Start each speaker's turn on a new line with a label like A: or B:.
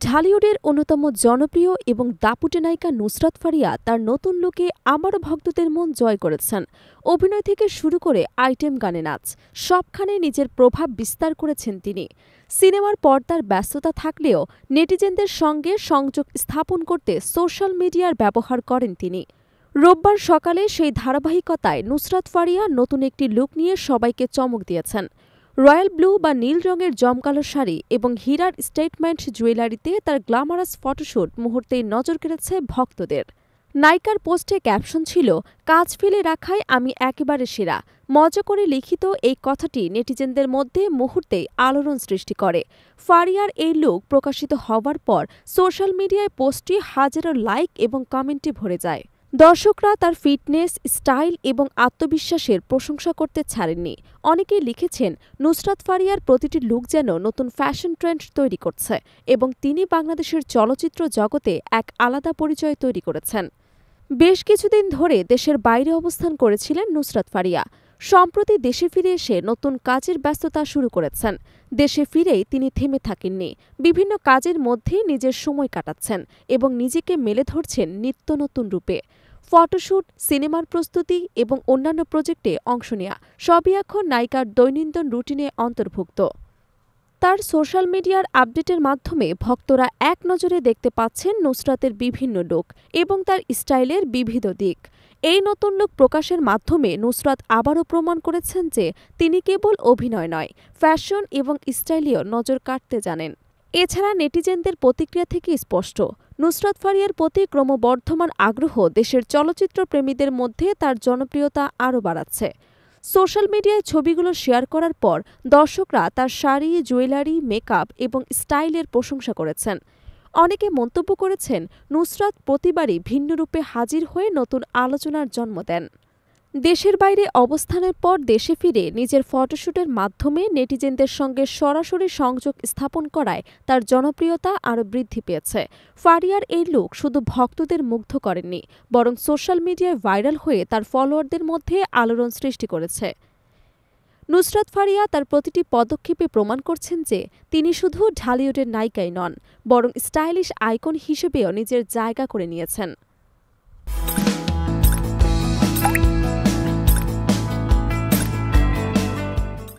A: ঢালিউডের অন্যতম জনপ্রিয় এবং দাপুটে নায়িকা নুসরাত ফারিয়া তার নতুন লুকে আবারও ভক্তদের মন জয় করেছেন। অভিনয় থেকে শুরু করে আইটেম গানে নাচ সবখানে নিজের প্রভাব বিস্তার করেছেন তিনি। সিনেমার পর্দার ব্যস্ততা থাকলেও নেটিজেনদের সঙ্গে সংযোগ স্থাপন করতে সোশ্যাল মিডিয়ার ব্যবহার করেন তিনি। রোববার সকালে সেই ধারাবাহিকতায় নুসরাত ফারিয়া নতুন একটি লুক নিয়ে সবাইকে চমক দিয়েছেন। রয়্যাল ব্লু বা নীল রঙের জমকালো শাড়ি এবং হীরার স্টেটমেন্ট জুয়েলারিতে তার গ্ল্যামারাস ফটোশ্যুট মুহূর্তেই নজর কেড়েছে ভক্তদের। নায়িকার পোস্টে ক্যাপশন ছিল, কাজ ফেলে রাখায় আমি একেবারে সেরা। মজা করে লিখিত এই কথাটি নেটিজেনদের মধ্যে মুহূর্তেই আলোড়ন সৃষ্টি করে। ফারিয়ার এই লুক প্রকাশিত হওয়ার পর সোশ্যাল মিডিয়ায় পোস্টটি হাজারো লাইক এবং কমেন্টে ভরে যায়। দর্শকরা তার ফিটনেস, স্টাইল এবং আত্মবিশ্বাসের প্রশংসা করতে ছাড়েননি। অনেকেই লিখেছেন, নুসরাত ফারিয়ার প্রতিটি লুক যেন নতুন ফ্যাশন ট্রেন্ড তৈরি করছে এবং তিনি বাংলাদেশের চলচ্চিত্র জগতে এক আলাদা পরিচয় তৈরি করেছেন। বেশ কিছুদিন ধরে দেশের বাইরে অবস্থান করেছিলেন নুসরাত ফারিয়া। সম্প্রতি দেশে ফিরে এসে নতুন কাজের ব্যস্ততা শুরু করেছেন। দেশে ফিরেই তিনি থেমে থাকেননি, বিভিন্ন কাজের মধ্যে নিজের সময় কাটাচ্ছেন এবং নিজেকে মেলে ধরছেন নিত্য নতুন রূপে। ফটোশ্যুট, সিনেমার প্রস্তুতি এবং অন্যান্য প্রজেক্টে অংশ নেয়া সবই এখন নায়িকার দৈনন্দিন রুটিনে অন্তর্ভুক্ত। তার সোশ্যাল মিডিয়ার আপডেটের মাধ্যমে ভক্তরা এক নজরে দেখতে পাচ্ছেন নুসরাতের বিভিন্ন লুক এবং তার স্টাইলের বিবিধ দিক। এই নতুন লুক প্রকাশের মাধ্যমে নুসরাত আবারও প্রমাণ করেছেন যে তিনি কেবল অভিনয় নয়, ফ্যাশন এবং স্টাইলেও নজর কাটতে জানেন। এছাড়া নেটিজেনদের প্রতিক্রিয়া থেকে স্পষ্ট, নুসরাত ফারিয়ার প্রতি ক্রমবর্ধমান আগ্রহ দেশের চলচ্চিত্র প্রেমীদের মধ্যে তার জনপ্রিয়তা আরও বাড়াচ্ছে। সোশ্যাল মিডিয়ায় ছবিগুলো শেয়ার করার পর দর্শকরা তার শাড়ি, জুয়েলারি, মেকআপ এবং স্টাইলের প্রশংসা করেছেন। অনেকে মন্তব্য করেছেন, নুসরাত প্রতিবারই ভিন্ন রূপে হাজির হয়ে নতুন আলোচনার জন্ম দেন। দেশের বাইরে অবস্থানের পর দেশে ফিরে নিজের ফটোশ্যুটের মাধ্যমে নেটিজেনদের সঙ্গে সরাসরি সংযোগ স্থাপন করায় তার জনপ্রিয়তা আরও বৃদ্ধি পেয়েছে। ফারিয়ার এই লুক শুধু ভক্তদের মুগ্ধ করেননি, বরং সোশ্যাল মিডিয়ায় ভাইরাল হয়ে তার ফলোয়ারদের মধ্যে আলোড়ন সৃষ্টি করেছে। নুসরাত ফারিয়া তার প্রতিটি পদক্ষেপে প্রমাণ করছেন যে তিনি শুধু ঢালিউডের নায়িকাই নন, বরং স্টাইলিশ আইকন হিসেবেও নিজের জায়গা করে নিয়েছেন।